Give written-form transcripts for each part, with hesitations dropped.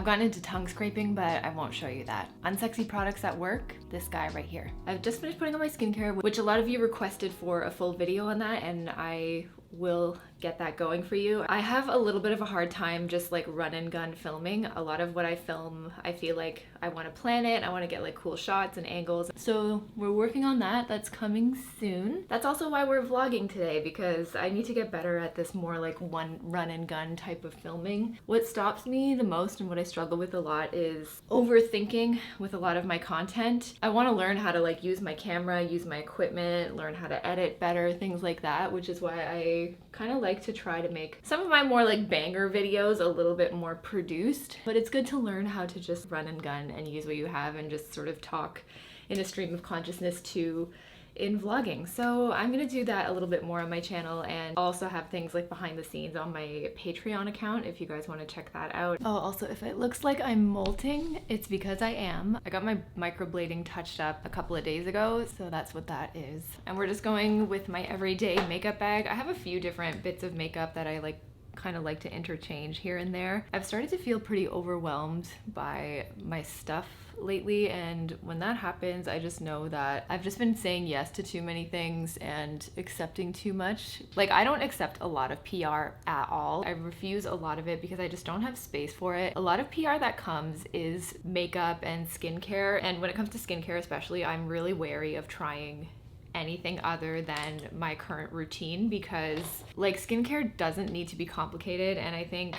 gotten into tongue scraping, but I won't show you that. Unsexy products at work, this guy right here. I've just finished putting on my skincare, which a lot of you requested for a full video on that, and I will get that going for you. I have a little bit of a hard time just like run and gun filming. A lot of what I film, I feel like I want to plan it. I want to get like cool shots and angles. So we're working on that. That's coming soon. That's also why we're vlogging today, because I need to get better at this more like one run and gun type of filming. What stops me the most and what I struggle with a lot is overthinking with a lot of my content. I want to learn how to like use my camera, use my equipment, learn how to edit better, things like that, which is why I kind of like to try to make some of my more like banger videos a little bit more produced. But it's good to learn how to just run and gun and use what you have and just sort of talk in a stream of consciousness too in vlogging. So I'm gonna do that a little bit more on my channel, and also have things like behind the scenes on my Patreon account if you guys want to check that out. Oh, also, if it looks like I'm molting, it's because I am. I got my microblading touched up a couple of days ago, so that's what that is. And we're just going with my everyday makeup bag. I have a few different bits of makeup that I kind of like to interchange here and there. I've started to feel pretty overwhelmed by my stuff lately, and when that happens, I just know that I've just been saying yes to too many things and accepting too much. Like, I don't accept a lot of PR at all. I refuse a lot of it because I just don't have space for it. A lot of PR that comes is makeup and skincare, and when it comes to skincare especially, I'm really wary of trying anything other than my current routine, because like skincare doesn't need to be complicated. And I think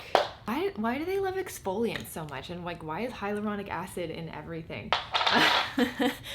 why do they love exfoliants so much, and like why is hyaluronic acid in everything?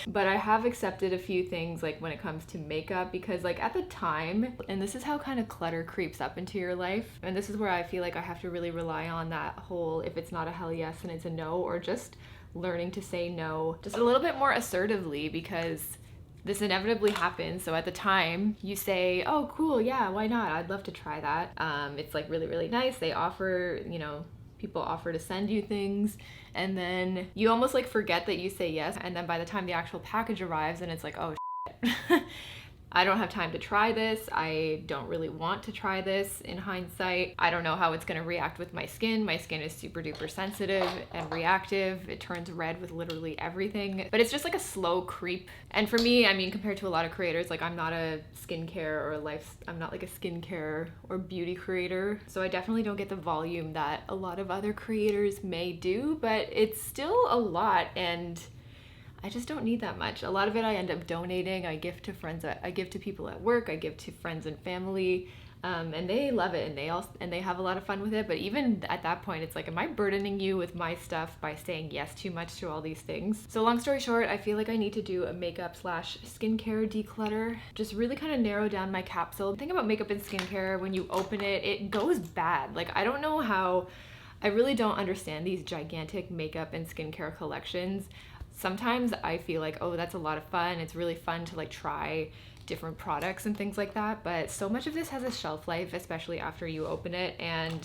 But I have accepted a few things like when it comes to makeup, because like at the time, and this is how kind of clutter creeps up into your life, and this is where I feel like I have to really rely on that whole, if it's not a hell yes then it's a no, or just learning to say no just a little bit more assertively, because this inevitably happens. So at the time you say, oh cool, yeah, why not, I'd love to try that. It's like really, really nice. They offer, you know, people offer to send you things, and then you almost like forget that you say yes, and then by the time the actual package arrives and it's like, oh shit. I don't have time to try this. I don't really want to try this in hindsight. I don't know how it's gonna react with my skin. My skin is super duper sensitive and reactive. It turns red with literally everything. But it's just like a slow creep. And for me, I mean, compared to a lot of creators, like I'm not a skincare or I'm not like a skincare or beauty creator. So I definitely don't get the volume that a lot of other creators may do, but it's still a lot, and I just don't need that much. A lot of it I end up donating. I give to friends, I give to people at work, I give to friends and family, and they love it, and they have a lot of fun with it. But even at that point, it's like, am I burdening you with my stuff by saying yes too much to all these things? So long story short, I feel like I need to do a makeup / skincare declutter. Just really kind of narrow down my capsule. The thing about makeup and skincare, when you open it, it goes bad. Like, I don't know how, I really don't understand these gigantic makeup and skincare collections. Sometimes I feel like, oh, that's a lot of fun. It's really fun to like try different products and things like that. But so much of this has a shelf life, especially after you open it, and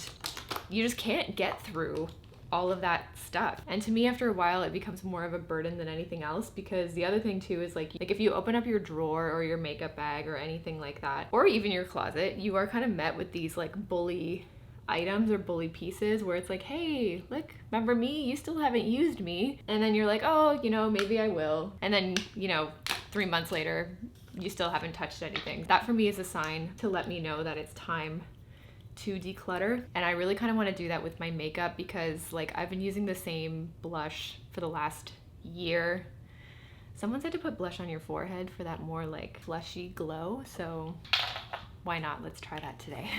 you just can't get through all of that stuff. And to me, after a while, it becomes more of a burden than anything else, because the other thing too is like if you open up your drawer or your makeup bag or anything like that, or even your closet, you are kind of met with these like bully items or bully pieces where it's like, hey, look, remember me? You still haven't used me. And then you're like, oh, you know, maybe I will. And then, you know, 3 months later, you still haven't touched anything. That for me is a sign to let me know that it's time to declutter. And I really kind of want to do that with my makeup, because like I've been using the same blush for the last year. Someone said to put blush on your forehead for that more like fleshy glow. So why not? Let's try that today.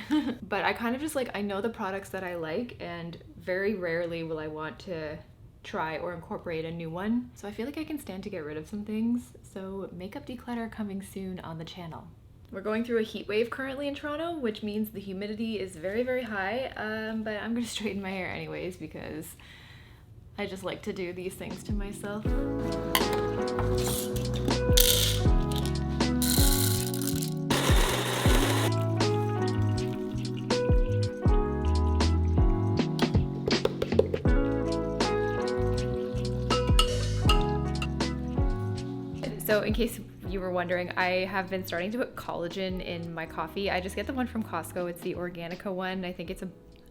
But I kind of just like, I know the products that I like, and very rarely will I want to try or incorporate a new one. So I feel like I can stand to get rid of some things. So makeup declutter coming soon on the channel. We're going through a heat wave currently in Toronto, which means the humidity is very, very high. But I'm gonna straighten my hair anyways, because I just like to do these things to myself. So in case you were wondering, I have been starting to put collagen in my coffee. I just get the one from Costco. It's the Organica one. I think it's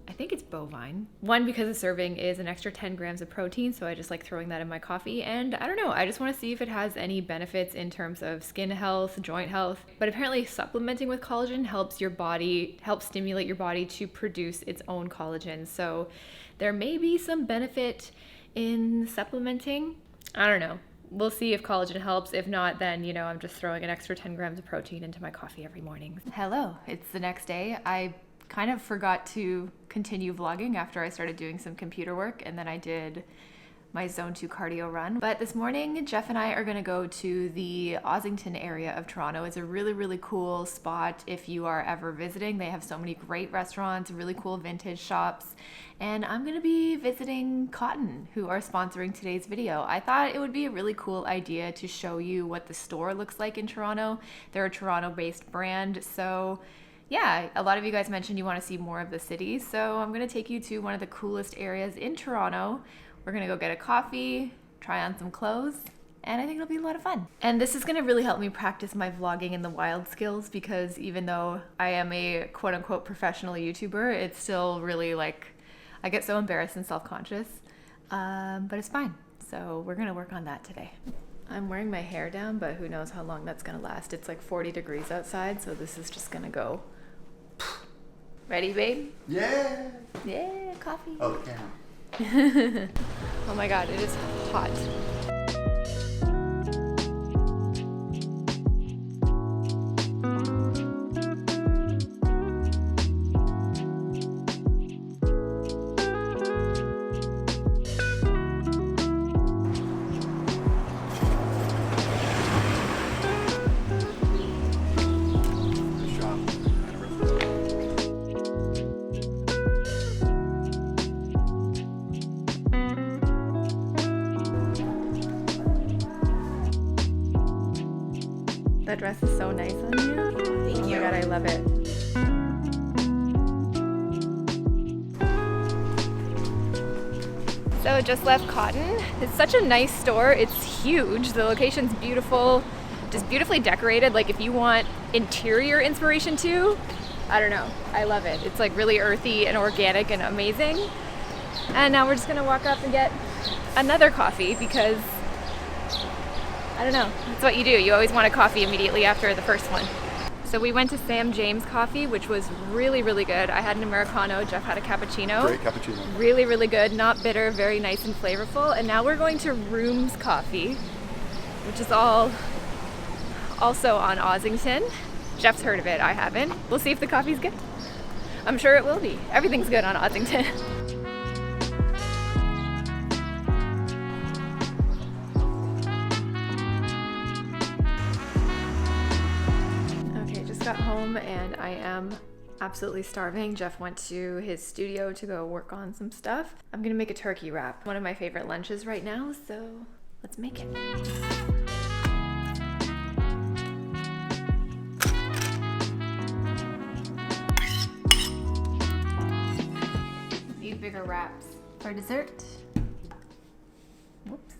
I think it's bovine. One, because a serving is an extra 10 grams of protein, so I just like throwing that in my coffee. And I don't know, I just want to see if it has any benefits in terms of skin health, joint health. But apparently supplementing with collagen helps stimulate your body to produce its own collagen. So there may be some benefit in supplementing. I don't know. We'll see if collagen helps. If not, then, you know, I'm just throwing an extra 10 grams of protein into my coffee every morning. Hello, it's the next day. I kind of forgot to continue vlogging after I started doing some computer work, and then I did my zone 2 cardio run. But this morning, Jeff and I are gonna go to the Ossington area of Toronto. It's a really, really cool spot if you are ever visiting. They have so many great restaurants, really cool vintage shops. And I'm gonna be visiting Cotton, who are sponsoring today's video. I thought it would be a really cool idea to show you what the store looks like in Toronto. They're a Toronto-based brand, so yeah, a lot of you guys mentioned you wanna see more of the city, so I'm gonna take you to one of the coolest areas in Toronto. We're gonna go get a coffee, try on some clothes, and I think it'll be a lot of fun. And this is gonna really help me practice my vlogging in the wild skills, because even though I am a quote unquote professional YouTuber, it's still really like, I get so embarrassed and self-conscious, but it's fine. So we're gonna work on that today. I'm wearing my hair down, but who knows how long that's gonna last. It's like 40 degrees outside, so this is just gonna go. Ready, babe? Yeah. Yeah, coffee. Oh, yeah. Oh my god, it is hot. That dress is so nice on you. Thank you. Oh my god, I love it. So just left Cotton. It's such a nice store. It's huge. The location's beautiful, just beautifully decorated. Like if you want interior inspiration too, I don't know. I love it. It's like really earthy and organic and amazing. And now we're just gonna walk up and get another coffee because I don't know, that's what you do. You always want a coffee immediately after the first one. So we went to Sam James Coffee, which was really, really good. I had an Americano, Jeff had a cappuccino. Great cappuccino. Really, really good, not bitter, very nice and flavorful. And now we're going to Rooms Coffee, which is also on Ossington. Jeff's heard of it, I haven't. We'll see if the coffee's good. I'm sure it will be. Everything's good on Ossington. Got home and I am absolutely starving. Jeff went to his studio to go work on some stuff. I'm gonna make a turkey wrap, one of my favorite lunches right now, so let's make it. Need bigger wraps. For dessert, whoops,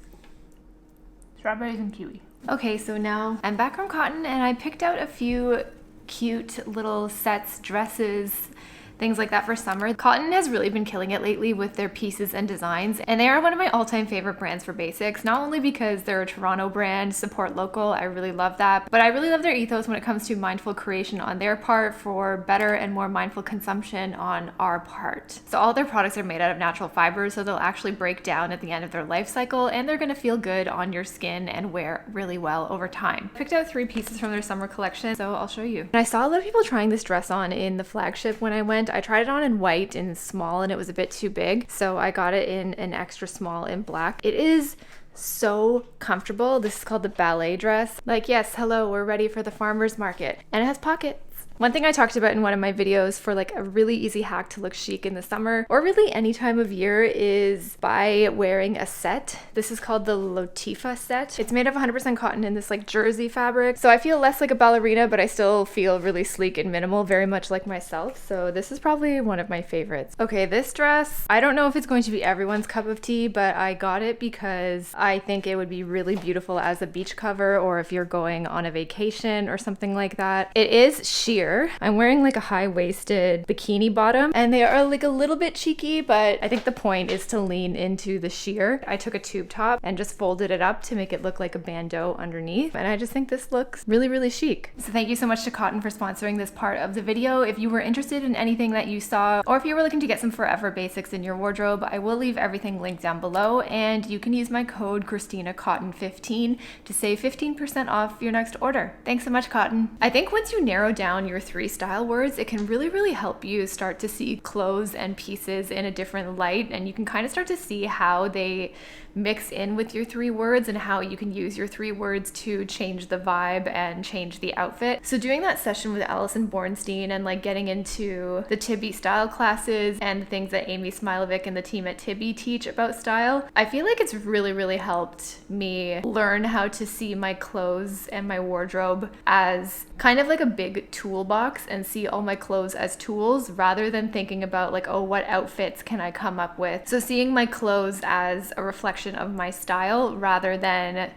strawberries and kiwi. Okay, so now I'm back from Cotton and I picked out a few cute little sets, dresses, things like that for summer. Cotton has really been killing it lately with their pieces and designs, and they are one of my all-time favorite brands for basics, not only because they're a Toronto brand, support local, I really love that, but I really love their ethos when it comes to mindful creation on their part for better and more mindful consumption on our part. So all their products are made out of natural fibers, so they'll actually break down at the end of their life cycle, and they're gonna feel good on your skin and wear really well over time. I picked out 3 pieces from their summer collection, so I'll show you. And I saw a lot of people trying this dress on in the flagship when I went. I tried it on in white and small and it was a bit too big, so I got it in an extra small in black. It is so comfortable. This is called the ballet dress. Like, yes, hello, we're ready for the farmer's market. And it has pockets. One thing I talked about in one of my videos for like a really easy hack to look chic in the summer or really any time of year is by wearing a set. This is called the Lotifa set. It's made of 100% cotton in this like jersey fabric. So I feel less like a ballerina, but I still feel really sleek and minimal, very much like myself. So this is probably one of my favorites. Okay, this dress, I don't know if it's going to be everyone's cup of tea, but I got it because I think it would be really beautiful as a beach cover or if you're going on a vacation or something like that. It is sheer. sheer. I'm wearing like a high-waisted bikini bottom, and they are like a little bit cheeky, but I think the point is to lean into the sheer. I took a tube top and just folded it up to make it look like a bandeau underneath, and I just think this looks really, really chic. So thank you so much to Cotton for sponsoring this part of the video. If you were interested in anything that you saw, or if you were looking to get some forever basics in your wardrobe, I will leave everything linked down below, and you can use my code ChristinaCotton15 to save 15% off your next order. Thanks so much, Cotton. I think once you narrow down your 3 style words, it can really, really help you start to see clothes and pieces in a different light, and you can kind of start to see how they mix in with your 3 words and how you can use your 3 words to change the vibe and change the outfit. So doing that session with Alison Bornstein and like getting into the Tibby style classes and the things that Amy Smilovic and the team at Tibby teach about style, I feel like it's really, really helped me learn how to see my clothes and my wardrobe as kind of like a big toolbox and see all my clothes as tools rather than thinking about like, oh, what outfits can I come up with? So seeing my clothes as a reflection of my style rather than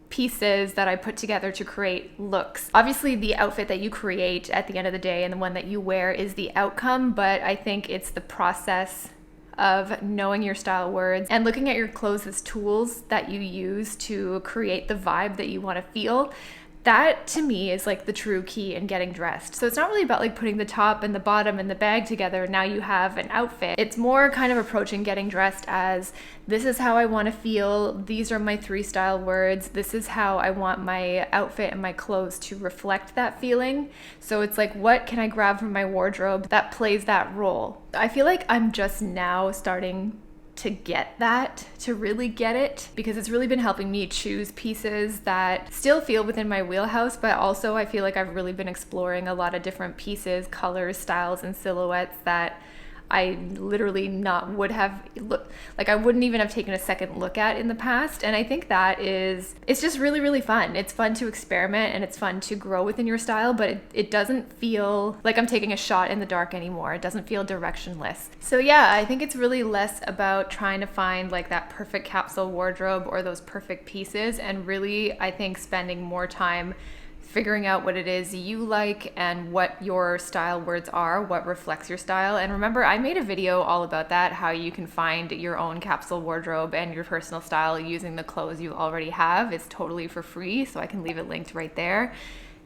pieces that I put together to create looks. Obviously, the outfit that you create at the end of the day and the one that you wear is the outcome, but I think it's the process of knowing your style words and looking at your clothes as tools that you use to create the vibe that you want to feel. That to me is like the true key in getting dressed. So it's not really about like putting the top and the bottom and the bag together. Now you have an outfit. It's more kind of approaching getting dressed as this is how I want to feel. These are my 3 style words. This is how I want my outfit and my clothes to reflect that feeling. So it's like, what can I grab from my wardrobe that plays that role? I feel like I'm just now starting to get that, to really get it, because it's really been helping me choose pieces that still feel within my wheelhouse, but also I feel like I've really been exploring a lot of different pieces, colors, styles, and silhouettes that I literally would have looked like I wouldn't even have taken a second look at in the past. And I think that it's just really, really fun. It's fun to experiment and it's fun to grow within your style, but it doesn't feel like I'm taking a shot in the dark anymore. It doesn't feel directionless. So yeah, I think it's really less about trying to find like that perfect capsule wardrobe or those perfect pieces, and really, I think, spending more time figuring out what it is you like and what your style words are, what reflects your style. And remember, I made a video all about that, how you can find your own capsule wardrobe and your personal style using the clothes you already have. It's totally for free, so I can leave it linked right there.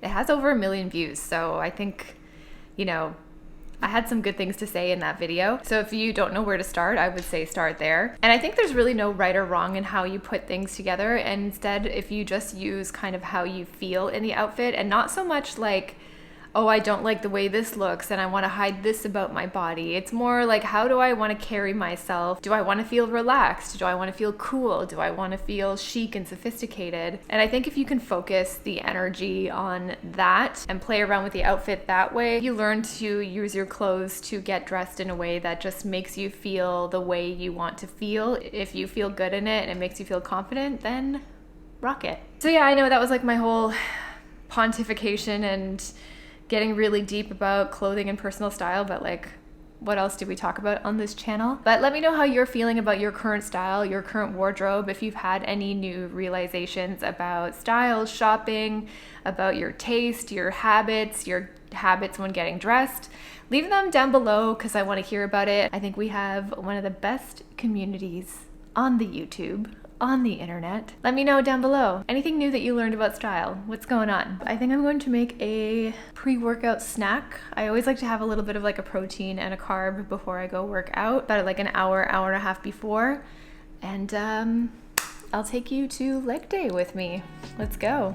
It has over 1 million views, so I think, you know, I had some good things to say in that video. So if you don't know where to start, I would say start there. And I think there's really no right or wrong in how you put things together. And instead, if you just use kind of how you feel in the outfit and not so much like, oh, I don't like the way this looks and I want to hide this about my body. It's more like, how do I want to carry myself? Do I want to feel relaxed? Do I want to feel cool? Do I want to feel chic and sophisticated? And I think if you can focus the energy on that and play around with the outfit that way, you learn to use your clothes to get dressed in a way that just makes you feel the way you want to feel. If you feel good in it and it makes you feel confident, then rock it. So yeah, I know that was like my whole pontification and getting really deep about clothing and personal style, but like, what else do we talk about on this channel? But let me know how you're feeling about your current style, your current wardrobe, if you've had any new realizations about style, shopping, about your taste, your habits when getting dressed. Leave them down below because I want to hear about it. I think we have one of the best communities on the YouTube, on the internet. Let me know down below. Anything new that you learned about style? What's going on? I think I'm going to make a pre-workout snack. I always like to have a little bit of like a protein and a carb before I go work out, about like an hour and a half before. And I'll take you to leg day with me. Let's go.